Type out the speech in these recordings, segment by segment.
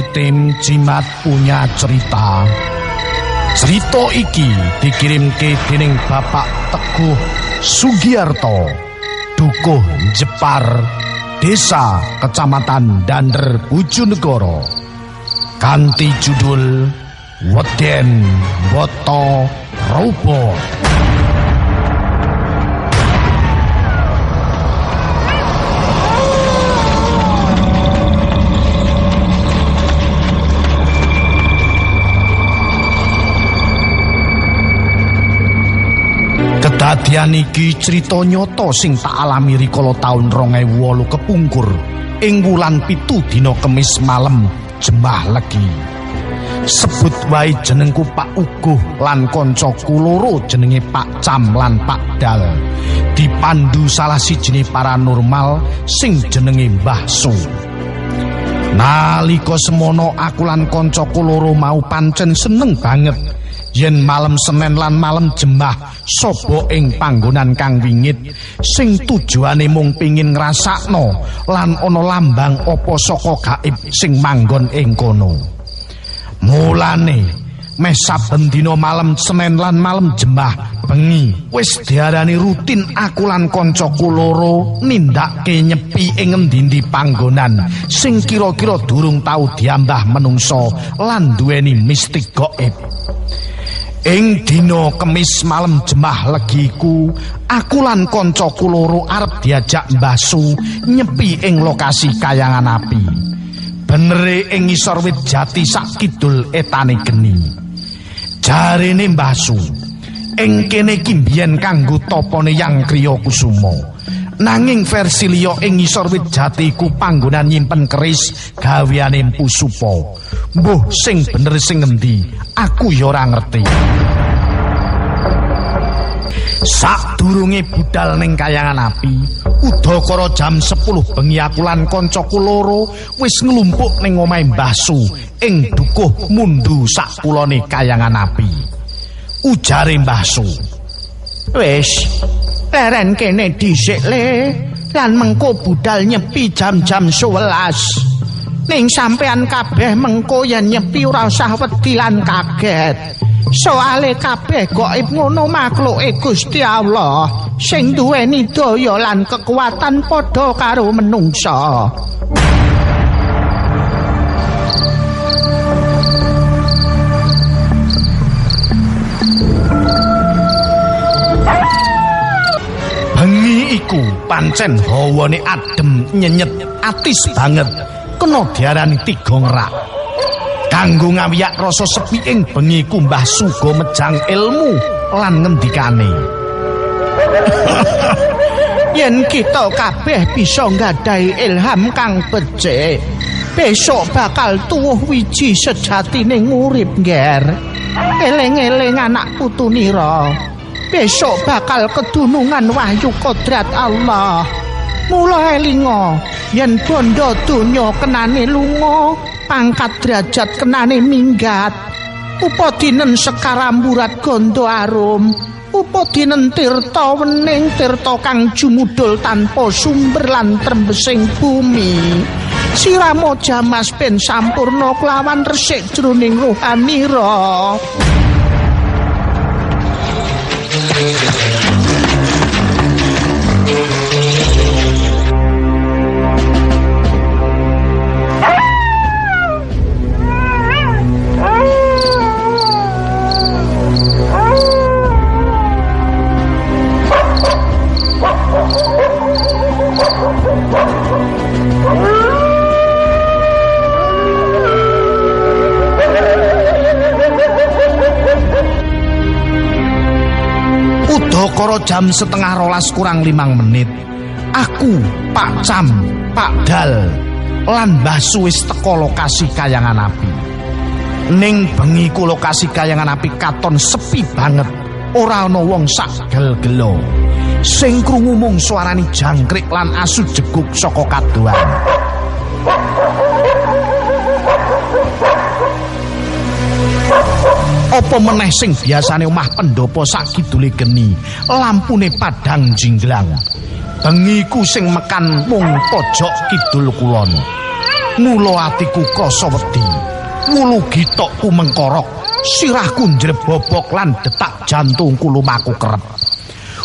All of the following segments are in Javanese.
Tim Jimat punya cerita. Cerita iki dikirimke dening Bapak Teguh Sugiyarto, Dukuh Jepar, Desa Kecamatan Dander, Bojonegoro, kanthi judul Weden Boto Robot. Kedadian iki crita nyata sing tak alami rikala taun 2008 kepungkur ing wulan 7 dina Kemis malem Jembah Legi. Sebut wae jenengku Pak Uguh lan kancaku loro jenenge Pak Cam lan Pak Dal. Dipandu salah sijine paranormal sing jenenge Mbah Su. Nalika semono aku lan kancaku loro mau pancen seneng banget yen malam Senin lan malam Jembah sapa ing panggonan kang wingit sing tujuane mung pengin ngrasakno lan ana lambang apa saka gaib sing manggon ing kono. Mulane meh saben dina malam Senin lan malam Jembah bengi wis diarani rutin aku lan kancaku loro nindakke nyepi ing endi-endi panggonan sing kira-kira durung tau diambah menungso lan duweni mistik gaib. Ing dina Kemis malam Jembah Legiku, aku lan kancaku loro arep diajak Mbah Su nyepi ing lokasi kayangan api. Benere ing ngisor wit jati sak kidul etane geni. Jarene Mbah Su, ing kene iki biyen kanggo topone Yang Kriya Kusuma. Nanging versi liya ing ngisor wit jati iku panggonan nyimpen keris gaweane Mpu Supa. Mbuh sing bener sing endi, aku ya ora ngerti. Sadurunge budal ning kayangan api, udakara jam 10 bengi aku lan kancaku loro wis nglumpuk ning omahe Mbah Su ing dukuh mundu sak kulone kayangan api. Ujare Mbah Su, "Wis, leren kene dhisik le, lan mengko budal nyepi jam-jam 11. Ning sampean kabeh mengko yen nyepi ora usah wedi lan kaget. Soale kabeh gaib ngono makhluke Gusti Allah sing duweni daya lan kekuatan padha karo menungsa." Bengi iku pancen hawane adem nyenyet atis banget. Kena diarani tiga ngerak. Kanggo ngawiyak rasa sepi ing bengi ku Mbah Suga mejang ilmu lan ngendikane, "Yen kita kabeh bisa nggadahi ilham kang becik, besok bakal tuwuh wiji sejatine ngurip ngger. Eling-eling anak putunira, besok bakal kedunungan wahyu kodrat Allah. Mula elinga yen bondo donya kenane lunga, pangkat derajat kenane minggat. Upadinen sekaramburat gondo arum, upadinen tirta wening tirta kang jumudul tanpa sumber lan trembesing bumi. Siramo jamas ben sampurna kelawan resik jroning rohanira." Udakara jam 11:30 kurang 5 menit. Aku, Pak Cam, Pak Dal, lan Mbah Su wis teka lokasi kayangan api. Ning bengi ku lokasi kayangan api katon sepi banget. Ora ana wong sak gel-gelo. Sing krungu mung suarane jangkrik lan asu jeguk saka kadohan. Apa meneh sing biasane omah pendopo sak kidule geni, lampune padhang jinglang. Bengiku sing mekan mung pojok kidul kulon. Mula atiku krasa wedi, wulu gitokku mengkorok, sirahku njrebobok lan detak jantungku lumaku kerep.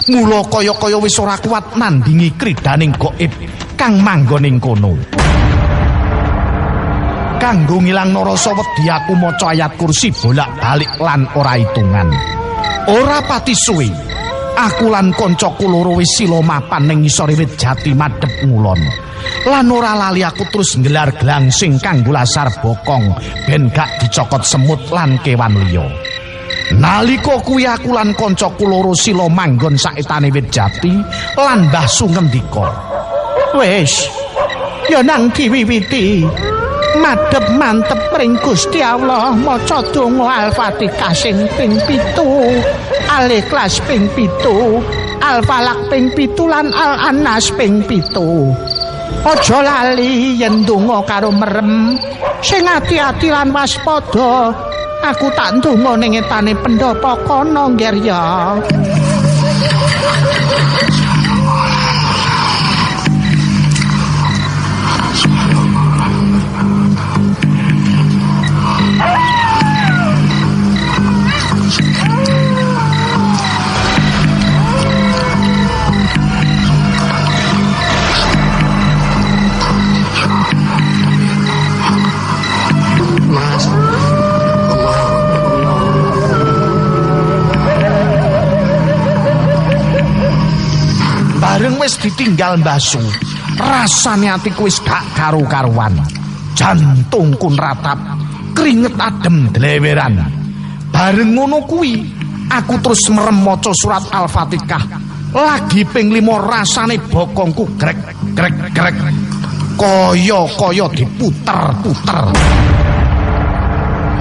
Mula kaya-kaya wis ora kuat nandingi kridaning gaib kang manggon ing kono. Kanggo ngilangno rasa wedi aku maca ayat kursi bolak-balik lan ora hitungan. Ora pati suwe, aku lan kancaku loro wis sila mapan ning ngisor wit jati madhep ngulon. Lan ora lali aku terus nggelar glangsing kanggo lasar bokong ben gak dicokot semut lan kewan liya. Nalika kuwi aku lan kancaku loro sila manggon saetane wit jati lan Mbah Su ngendika, "Wis, ya nang diwiwiti. Madhep mantep ring Gusti Allah, maca donga Al-Fatihah sing ping 7, Al-Ikhlas ping 7, Al-Falaq ping 7 lan Al-Anas ping 7. Aja lali yen donga karo merem, sing ati-ati lan waspada. Aku tak ndonga ning etane pendopo kono ngger ya." Bareng wis ditinggal Mbah Su, rasane atiku wis gak karu-karuan. Jantungku ratap, keringet adem dleweran. Bareng ngono kuwi, aku terus merem maca surat Al-Fatihah. Lagi ping 5 rasane bokongku grek grek grek. Kaya diputer-puter.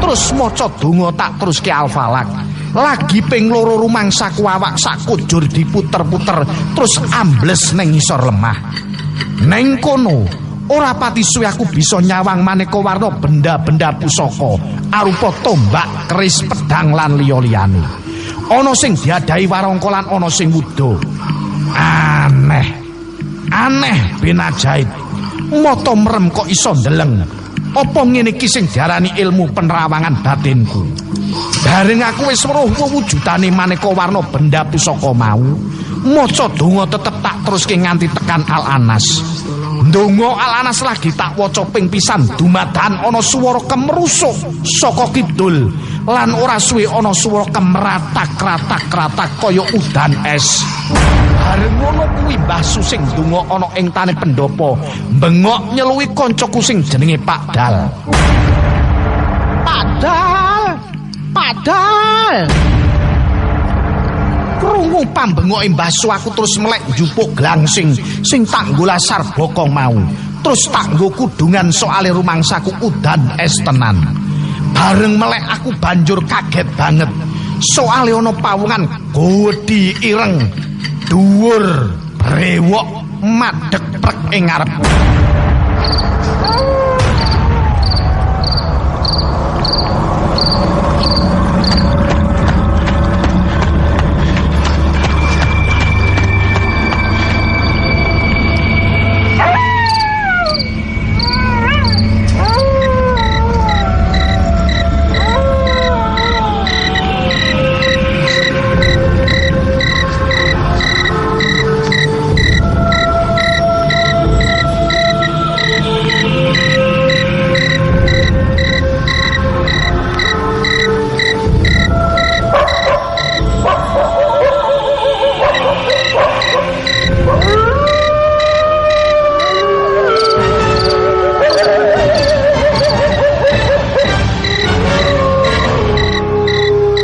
Terus maca donga tak teruske Al-Falaq. Lagi ping 2 rumangsaku awak sakujur diputer-puter terus ambles ning ngisor lemah. Neng kono ora pati suwe aku bisa nyawang maneka warna benda-benda pusaka arupa tombak, keris, pedang lan liya-liyane. Ana sing diadahi warangka lan ana sing wuda. Aneh ben ajaib. Mata merem kok iso ndeleng. Apa ngene iki sing diarani ilmu penerawangan batinku? Bareng aku wis weruh wujudane maneka warna benda pusaka mau, maca donga tetep tak teruske nganti tekan Al-Anas. Donga Al-Anas lagi tak waca ping pisan dumadakan ana swara kemerusuk saka kidul lan ora suwe ana swara kemratak-ratak-ratak kaya udan es. Bareng ngono kuwi Mbah Su sing donga ana ing tane pendopo bengok nyeluwi kancaku sing jenenge Pak Dal. Padahal krungu pambengoke Mbah Su aku terus melek njupuk glangsing sing tak nggo lasar bokong mau. Terus tak nggo kudungan soale rumangsaku udan es tenan. Bareng melek aku banjur kaget banget. Soale ana pawongan gedhi ireng, dhuwur, brewok, madhek prek ing ngarep.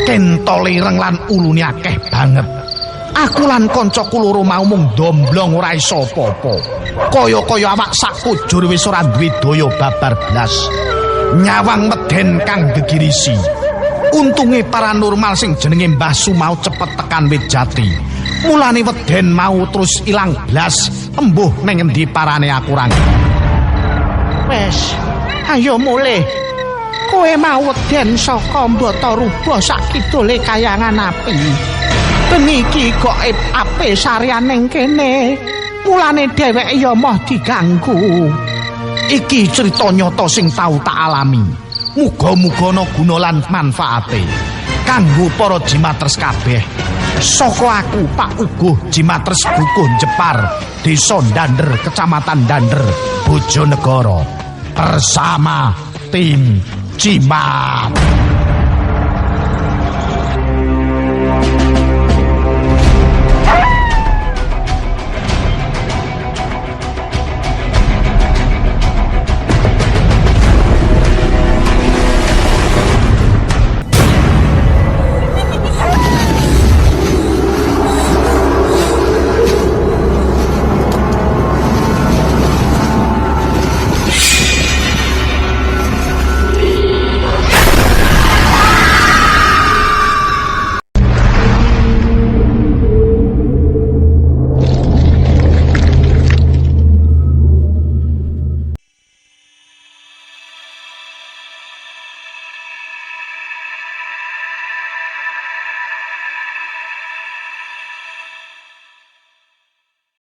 Kentole ireng lan ulune akeh banget. Aku lan kancaku loro mau mung domblong ora iso apa-apa. Kaya-kaya awak sakujur wis ora duwe daya babar blas. Nyawang meden kang gegirisi. Untunge paranormal sing jenenge Mbah Su mau cepet tekan wit jati. Mulane weden mau terus ilang blas, embuh ning endi parane aku rang. Wes, ayo mulih. Kowe mau weden saka mbata ruba sak kidule kayangan api. Bengi iki gaib ape sarian ning kene. Mulane dheweke ya moh diganggu. Iki cerita nyata sing tau tak alami. Muga-muga ana guna lan manfaate kanggo para jimatres kabeh. Saka aku Pak Uguh Jimatres Bukuh Jepar, Desa Dander, Kecamatan Dander, Bojonegoro. Bersama tim Jimat.